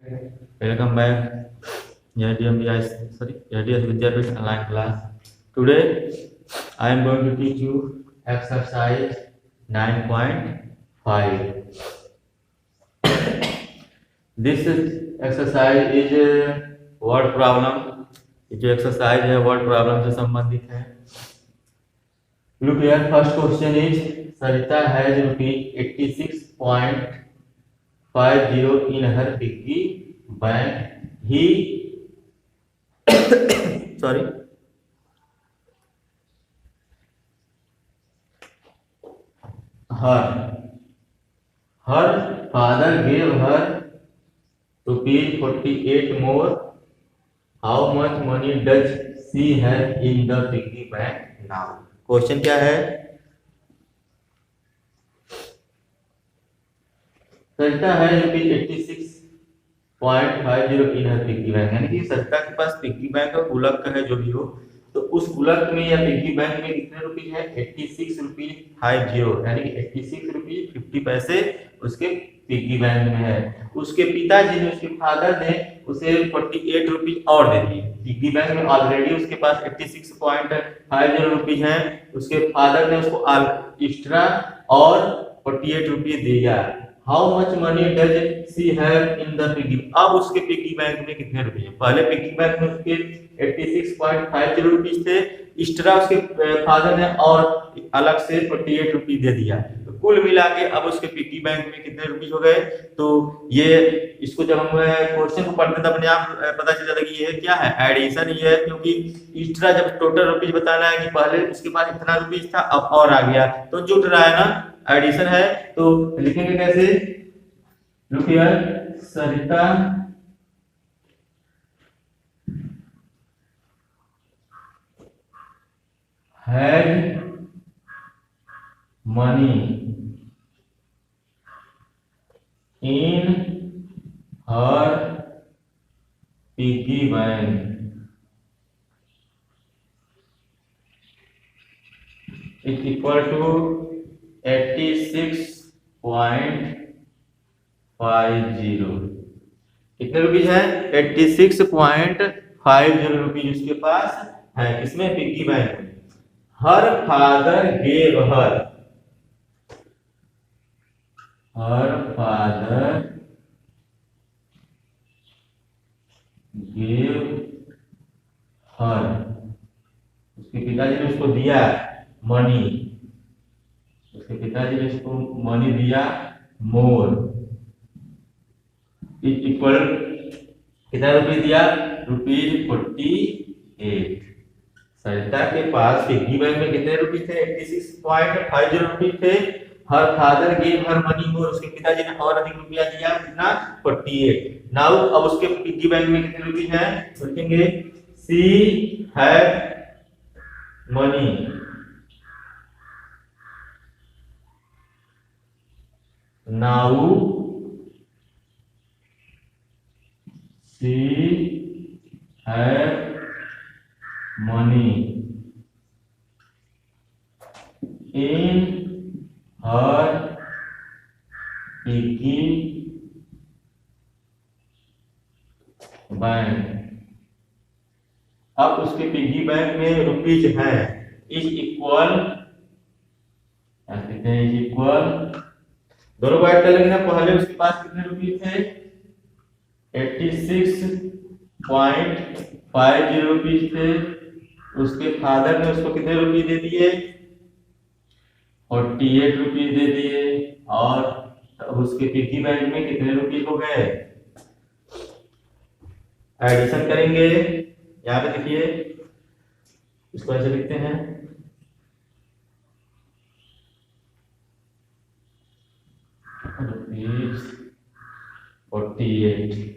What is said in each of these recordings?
Welcome back. ADS Vidyapith online class. Today I am going to teach you exercise 9.5. Exercise is a word problem. ये जो exercise है word problem से संबंधित है. Look here. First question is Sarita has rupees 86.50 in her piggy bank. Sorry. Her father gave her ₹48 more. How much money does she have in the piggy bank now? Question क्या है? सरिता है ₹86.50 इन her piggy bank, यानी कि सरिता के पास piggy bank और गुल्लक है जो भी हो, तो उस गुल्लक में या पिग्गी बैंक में कितने रुपए है? 86 रुपीज 50, यानी कि 86 रुपीज 50 पैसे उसके पिग्गी बैंक में है. उसके पिताजी ने, उसके फादर ने उसे 48 रुपीज और दे दिए. पिग्गी बैंक में ऑलरेडी उसके पास 86.50 रुपीज है, उसके फादर ने उसको एक्स्ट्रा और 48 रुपीज दिया. How much money does she have in the piggy? अब उसके पिग्गी बैंक में कितने रुपए हैं? पहले पिग्गी बैंक में उसके 86.50 रुपीज थे, एक्स्ट्रा उसके फादर ने और अलग से 48 रुपीज दे दिया. तो कुल मिला के अब उसके पिग्गी बैंक में कितने रुपीज हो गए? तो ये इसको जब हम क्वेश्चन को पढ़ते तब अपने आप पता चल जाता कि ये क्या है, एडिशन ही है, क्योंकि एक्स्ट्रा जब टोटल रुपीज बताना है कि पहले उसके पास इतना रुपीज था अब और आ गया, तो जुट रहा है ना, एडिशन है. तो लिखेंगे कैसे? Look here, Sarita had money in her piggy bank is equal to 86.50. कितने रुपीज है? 86.50 रुपीज उसके पास है. किसमें? पिग्गी बैंक में. Her father gave her gave her उसके पिताजी ने उसको दिया मनी, उसके पिताजी ने उसको मनी दिया मोर. इक्वल कितना रुपीज दिया? ₹48. सरिता के पास पिग्गी बैंक में कितने रुपीज थे? 86.50 रुपीज थे. Her father gave her money मोर, उसके पिताजी ने और अधिक रुपया दिया. कितना? 48. नाउ अब उसके पिग्गी बैंक में कितने रुपीज हैं? तो लिखेंगे she have money now she have money in her piggy bank. अब उसके पिग्गी बैंक में रुपीज है इज इक्वल, इज इक्वल, दोनों को ऐड कर लेंगे ना. पहले उसके पास कितने रुपीज थे? 86.50 रुपीज थे. उसके फादर ने उसको कितने रुपये दे दिए? 48 रुपीज दे दिए. और उसके पिग्गी बैंक में कितने रुपीज हो गए? एडिशन करेंगे. यहाँ पे देखिए, इसको ऐसे लिखते हैं, ₹48.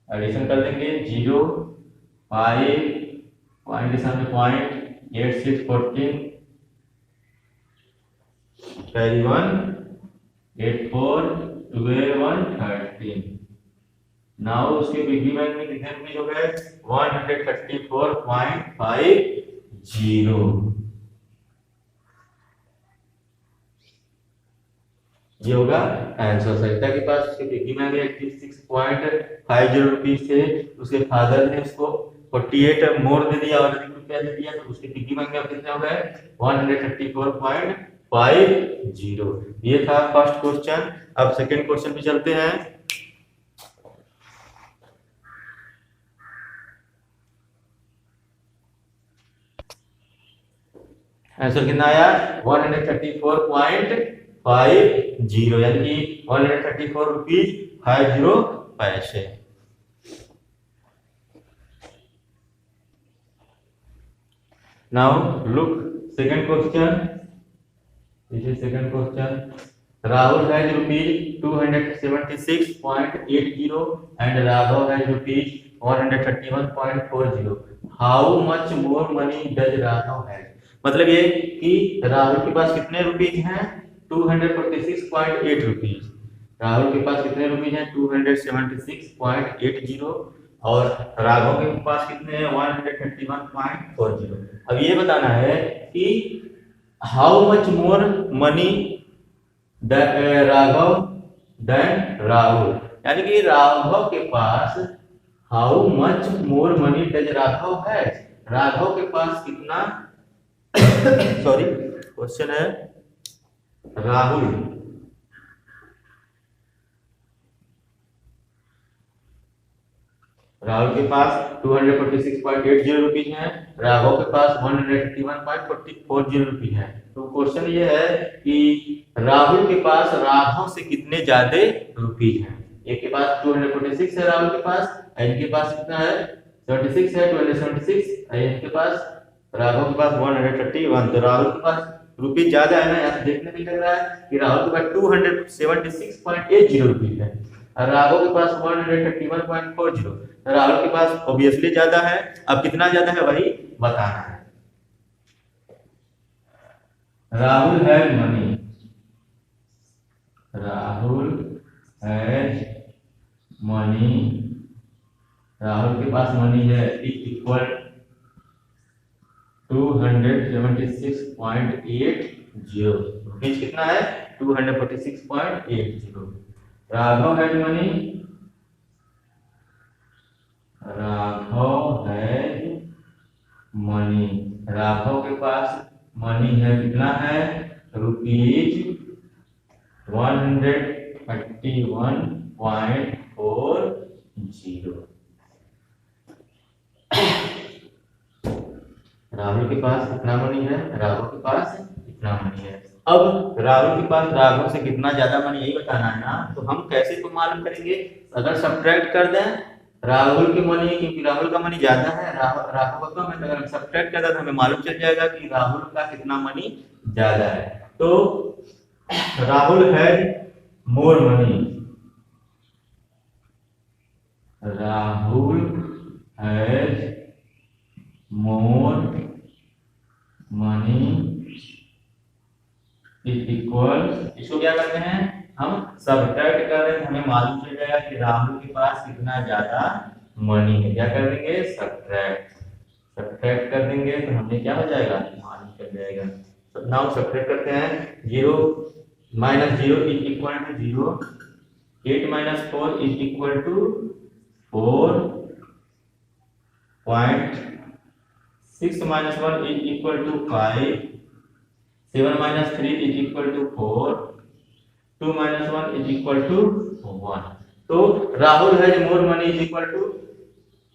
एडिशन कर देंगे. 0 5 पॉइंट के सामने पॉइंट 8 6 14 कैरी 1 8 4 12 1 13. नाउ उसके पिग्गी बैंक में कितने रुपीज हो गए? 134.50. ये होगा आंसर। सरिता के पास उसके पिग्गी बैंक में 86.50 रुपीज थे, उसके फादर ने उसको 48 मोर दे दिया और अधिक रुपया दे दिया, तो उसके पिग्गी बैंक में अब कितने हो गए 134.50। ये था फर्स्ट क्वेश्चन। अब सेकंड क्वेश्चन पे चलते हैं। आंसर कितना आया 134.50 यानी कि 134 रुपीज 50 पैसे। Now look second question. This is second question. Rahul has rupees 276.80 and Raghav has rupees 131.40. How much more money does Raghav have? मतलब ये कि राहुल के पास कितने रुपीज हैं 246.8 रुपीज। राहुल के पास कितने रुपीज हैं 276.80 और राघव के पास कितने हैं 131.40। अब ये बताना है कि how much more money Raghav than Rahul, यानी कि राघव के पास how much more money does Raghav है, राघव के पास कितना सॉरी क्वेश्चन है राहुल के पास 246.80 रुपीज है, राघव के पास 131.40 रुपीज है। तो क्वेश्चन ये है कि राहुल के पास राघव से कितने ज्यादा रुपीज हैं। एक के पास 246 है राहुल के पास, इनके पास कितना है 76 है 276, इनके पास राघव के पास 131। तो राहुल के पास रुपीज ज्यादा है ना, यहाँ से देखने में लग रहा है कि राहुल के पास 276.80 रुपीज है और राघव के पास 131.40। राहुल के पास ऑब्वियसली ज्यादा है। अब कितना ज्यादा है वही बताना है। Rahul has money, Rahul has money, Rahul के पास मनी है इज इक्वल 276.80 रुपीज कितना है 246.80। Raghav has money, Raghav has money, Raghav के पास मनी है कितना है रुपीज 131.40। राहुल के पास कितना मनी है, राघव के पास कितना मनी है। अब राहुल के पास राघव से कितना ज्यादा मनी यही बताना है ना, तो हम कैसे तो मालूम करेंगे। अगर सब्ट्रैक्ट कर दें राहुल की मनी, क्योंकि राहुल का मनी ज्यादा है राघव का कम है, तो अगर हम सब्ट्रैक्ट कर दें तो हमें मालूम चल जाएगा कि राहुल का कितना मनी ज्यादा है। तो Rahul has more money, Rahul has more money is equal, इसको क्या करते हैं हम सब्ट्रैक्ट कर रहे हैं, हमें मालूम चल जाएगा कि राहुल के पास कितना ज्यादा मनी है। क्या कर देंगे सब्ट्रैक्ट कर देंगे तो हमें क्या हो जाएगा मालूम चल जाएगा। नाउ सब्ट्रैक्ट करते हैं 0 minus 0 is equal to 0, 8 minus 4 is equal to 4.6 minus 1 is equal to 5, 7 minus 3 is equal to 4, 2 minus 1 is equal to 1। तो Rahul has more money is equal to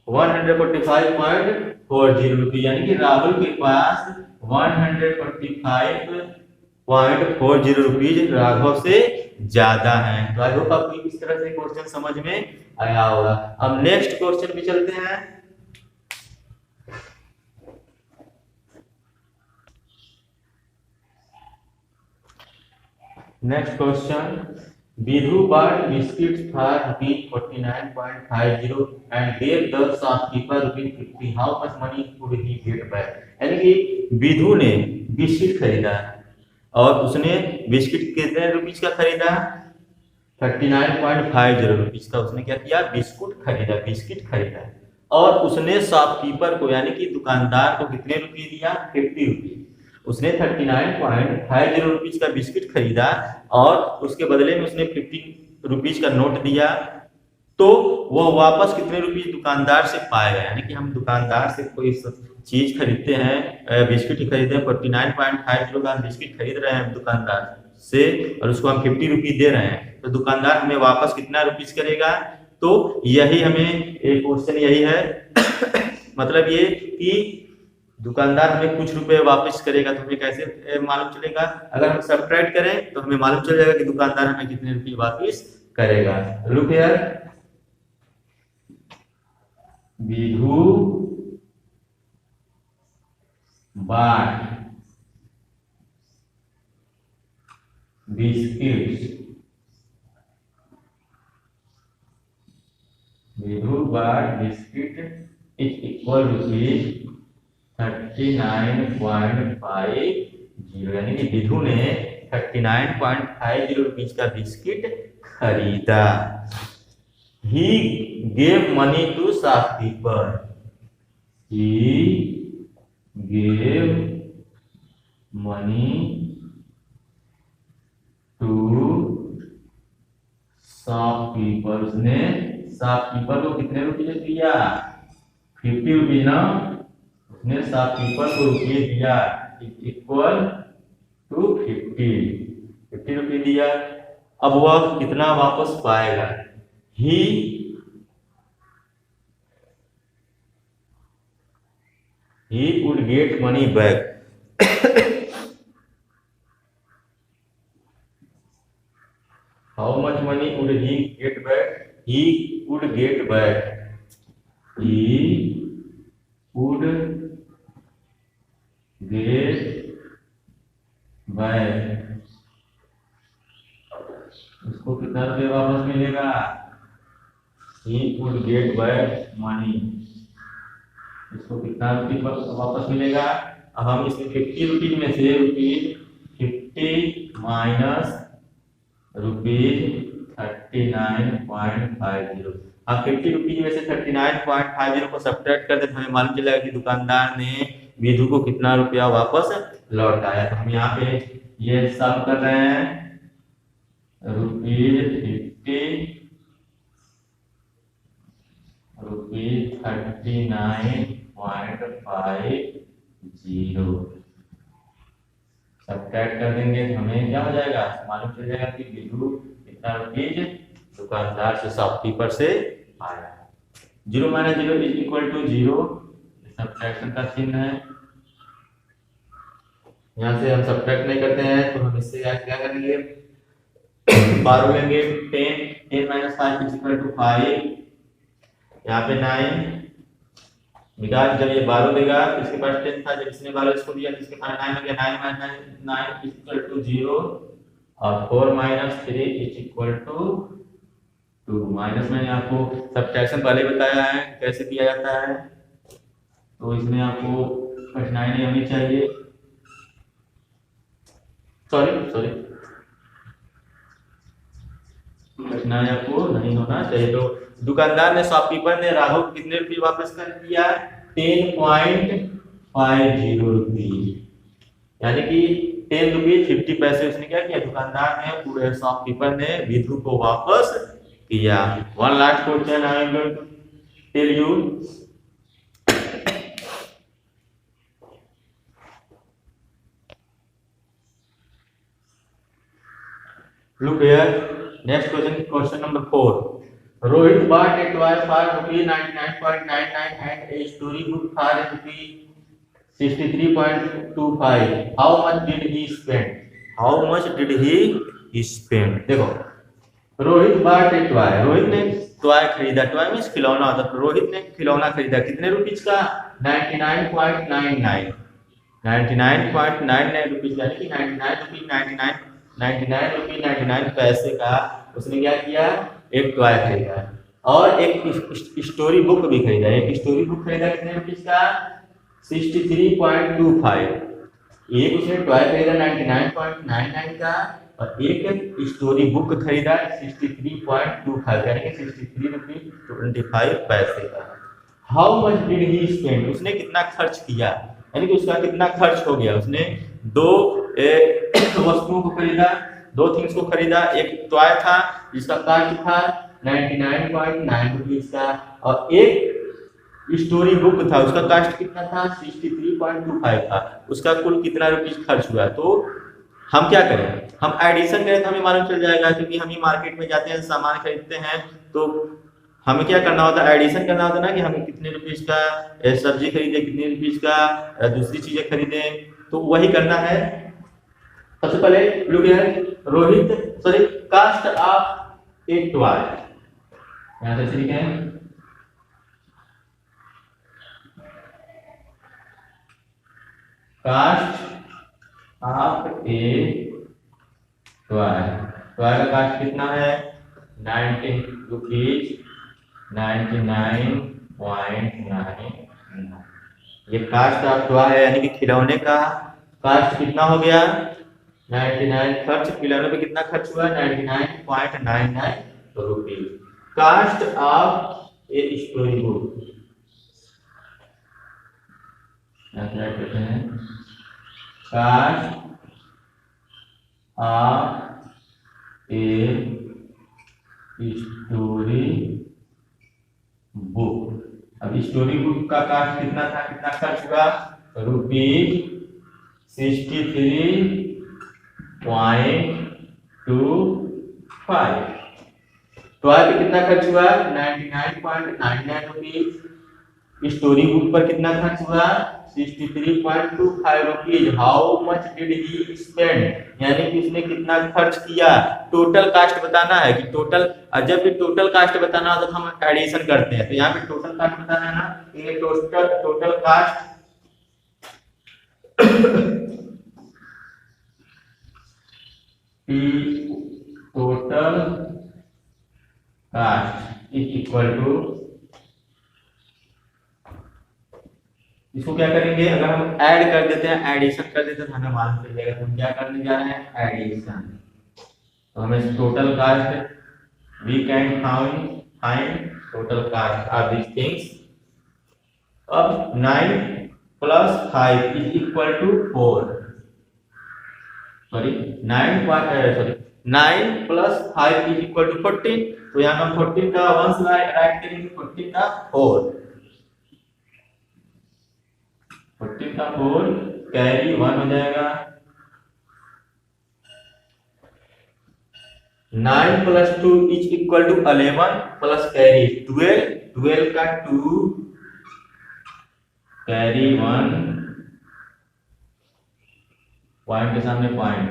145.40 rupees, यानी कि राहुल के पास 145.40 रुपीज राघव से ज्यादा है। तो आई होप आपको इस तरह से क्वेश्चन समझ में आया होगा। अब नेक्स्ट क्वेश्चन पे चलते हैं। Next question, Vidhu bought biscuits for ₹49.50 and gave the shopkeeper ₹50. How much money could he get back? यानी कि विधु ने बिस्किट खरीदा और उसने बिस्किट कितने रुपीज का खरीदा 39.50 रुपीज का। उसने क्या किया बिस्किट खरीदा और उसने शॉपकीपर को यानी कि दुकानदार को कितने रुपये दिया 50 रुपीज। उसने 39.50 रुपीज का बिस्किट खरीदा और उसके बदले में उसने 50 रुपीज का नोट दिया, तो वह वापस कितने रुपये दुकानदार से पाएगा। यानी कि हम दुकानदार से कोई चीज खरीदते हैं, बिस्किट खरीदते हैं, 49.50 का बिस्किट खरीद रहे हैं दुकानदार से और उसको हम 50 रुपीज दे रहे हैं, तो दुकानदार हमें वापस कितना रुपीज करेगा। तो यही हमें एक क्वेश्चन यही है मतलब ये कि दुकानदार हमें कुछ रुपए वापस करेगा, तो हमें कैसे मालूम चलेगा। अगर हम सब्ट्रैक्ट करें तो हमें मालूम चल जाएगा कि दुकानदार हमें कितने रुपए वापस करेगा। Look here, Vidhu bought biscuits, Vidhu bought biscuit is equal to 39.50, यानी कि विधु ने 39.50 रुपीज का बिस्किट खरीदा। He gave money to shopkeeper. He gave money to shopkeeper. उसने शॉपकीपर को कितने रुपये दिया, 50 रुपये ना। उसने शॉपकीपर को रुपये दिया इक्वल टू 50 रुपये दिया। अब वह कितना वापस पाएगा। ही would get money back. How much money would he get back? He would get back. He would get back. उसको कितना रुपये वापस मिलेगा। He would get back money. इसको कितना रुपये वापस मिलेगा। अब हम इसमें 50 रुपीज में से ₹50 माइनस ₹39.50, अब 50 रुपीज में से 39.50 को सब्ट्रैक्ट कर दे तो हमें मालूम चलेगा कि दुकानदार ने विधु को कितना रुपया वापस लौटाया। तो हम यहाँ पे ये सब कर रहे हैं, ₹39.50 सब्ट्रैक्ट कर देंगे तो हमें क्या हो जाएगा, मालूम चल जाएगा कि विधु कितना रुपीज दुकानदार से शॉपकीपर से आया। 0 minus 0 is equal to 0, subtraction का चिन्ह है। यहाँ से हम सब्ट्रैक्ट नहीं करते हैं तो हम इससे क्या करेंगे, 12 लेंगे। 10 माइनस 5 इज इक्वल टू 5, यहाँ पे 9 बिकॉज जब ये 12 देगा तो इसके पास 10 था, जब इसने 12 इसको दिया तो इसके पास 9 हो गया। 9 माइनस 9 इज इक्वल टू 0 और 4 minus 3 is equal to 2। Minus मैंने आपको सब्ट्रैक्शन पहले बताया है कैसे किया जाता है, तो इसमें आपको कठिनाई नहीं होनी चाहिए। सॉरी कठिनाई आपको नहीं होना चाहिए। तो दुकानदार ने शॉपकीपर ने राहुल को कितने रुपये वापस कर दिया, 10.50 रुपीज, यानी कि 10 रुपये 50 पैसे उसने क्या किया, दुकानदार ने पूरे शॉपकीपर ने विधु को वापस किया। One last question I am going to tell you. Look here, next question number 4. Rohit bought a toy for ₹99.99 and a storybook for ₹63.25. How much did he spend? देखो, Rohit bought a toy, Rohit ने toy खरीदा। Toy means खिलौना होता है। रोहित ने खिलौना खरीदा कितने रुपीज का, 99.99 रुपीज, यानी कि 99 रुपये 99 पैसे का उसने क्या किया, एक टॉय खरीदा और एक स्टोरी बुक भी खरीदा। एक स्टोरी बुक खरीदा कितने रुपीज का, 63.25। एक उसने टॉय खरीदा 99.99 का और एक स्टोरी बुक खरीदा 63.25, यानी कि 63.25 पैसे का। How much did he spend, उसने कितना खर्च किया, यानी कि उसका कितना खर्च हो गया। उसने दो वस्तुओं को खरीदा, दो थिंग्स को खरीदा। एक टॉय था जिसका कास्ट था 99.9 रुपीज का, और एक स्टोरी बुक था उसका कास्ट कितना था 63.25 था। उसका कुल कितना रुपीज खर्च हुआ। तो हम क्या करें, हम एडिशन करें तो हमें मालूम चल जाएगा, क्योंकि हम ही मार्केट में जाते हैं सामान खरीदते हैं। तो हमें क्या करना होता है, एडिशन करना होता है ना, कि हमें कितने रुपीज का सब्जी खरीदे, कितने रुपीज का दूसरी चीजें खरीदे, तो वही करना है। सबसे पहले look here, Rohit sorry cost of एक टॉय, यहां से लिखे हैं cost of a toy. Toy का कास्ट कितना है 90 रुपीज 99.99। ये कास्ट ऑफ टॉय है, यानी कि खिलौने का कास्ट कितना हो गया 99। खर्च खिलौने पे कितना खर्च हुआ 99.99 rupees. Cost of a story book, cost of a story book. अब स्टोरी बुक का कास्ट कितना था, कितना खर्च हुआ रुपीज 63.25। टॉय पे कितना खर्च हुआ 99.99 रुपीज। स्टोरी बुक पर कितना खर्च हुआ 63.25 rupees. How much did he spend, यानी कि उसने कितना खर्च किया। टोटल कास्ट बताना है कि टोटल, जब भी टोटल कास्ट बताना हो तो हम एडिशन करते हैं। तो यहाँ पे टोटल कास्ट बताना है ना, ये total cost total cost is equal to, इसको क्या करेंगे, अगर हम ऐड कर देते हैं, एडिशन कर देते हैं तो हमें मालूम चल जाएगा। हम क्या करने जा रहे हैं एडिशन। तो हमें total cost we can find total cost of this things. अब 9 plus 5 is equal to 4, sorry 9 plus 5 is equal to 14। तो यहाँ हम 14 का वंस राइट करेंगे, 14 का 4, 14 का 4 कैरी 1 हो जाएगा। 9 plus 2 is equal to 11 plus carry 12, 12 का 2 कैरी 1, पॉइंट के सामने point.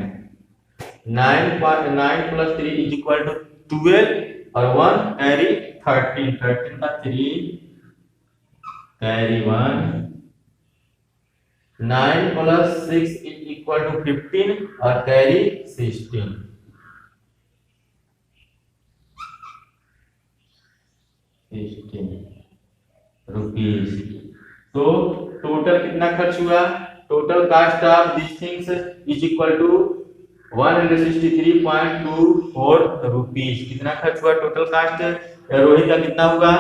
9 plus 3 is equal to 12 और 1 कैरी 13, 13 का 3 carry 1। 9 plus 6 is equal to 15 और कैरी 16 रुपीज। तो टोटल कितना खर्च हुआ, total cost of this things is equal to 163.24 rupees. कितना खर्च हुआ टोटल कास्ट, रोहित का कितना हुआ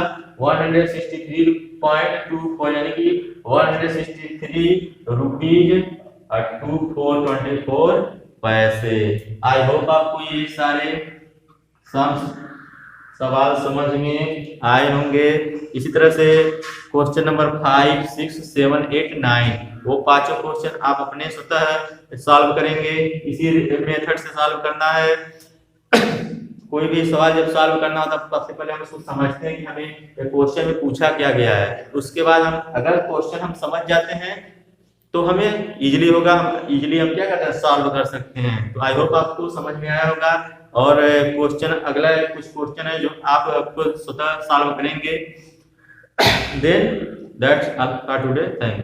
163.24, यानी कि 163 रुपीज और 2424 पैसे। आई होप आपको ये सारे सवाल समझ में आए होंगे। इसी तरह से क्वेश्चन नंबर 5, 6, 7, 8, 9 वो पांचों क्वेश्चन आप अपने स्वतः सॉल्व करेंगे। इसी मेथड से सॉल्व करना है। कोई भी सवाल जब सॉल्व करना होता है सबसे पहले हम उसको समझते हैं कि हमें क्वेश्चन में पूछा क्या गया है। उसके बाद हम अगर क्वेश्चन हम समझ जाते हैं तो हमें इजीली होगा, हम इजीली हम क्या करते हैं सॉल्व कर सकते हैं। तो आई होप आपको समझ में आया होगा। और क्वेश्चन अगला कुछ क्वेश्चन है जो आप आपको स्वतः सॉल्व करेंगे। Then that's all for today, thank you.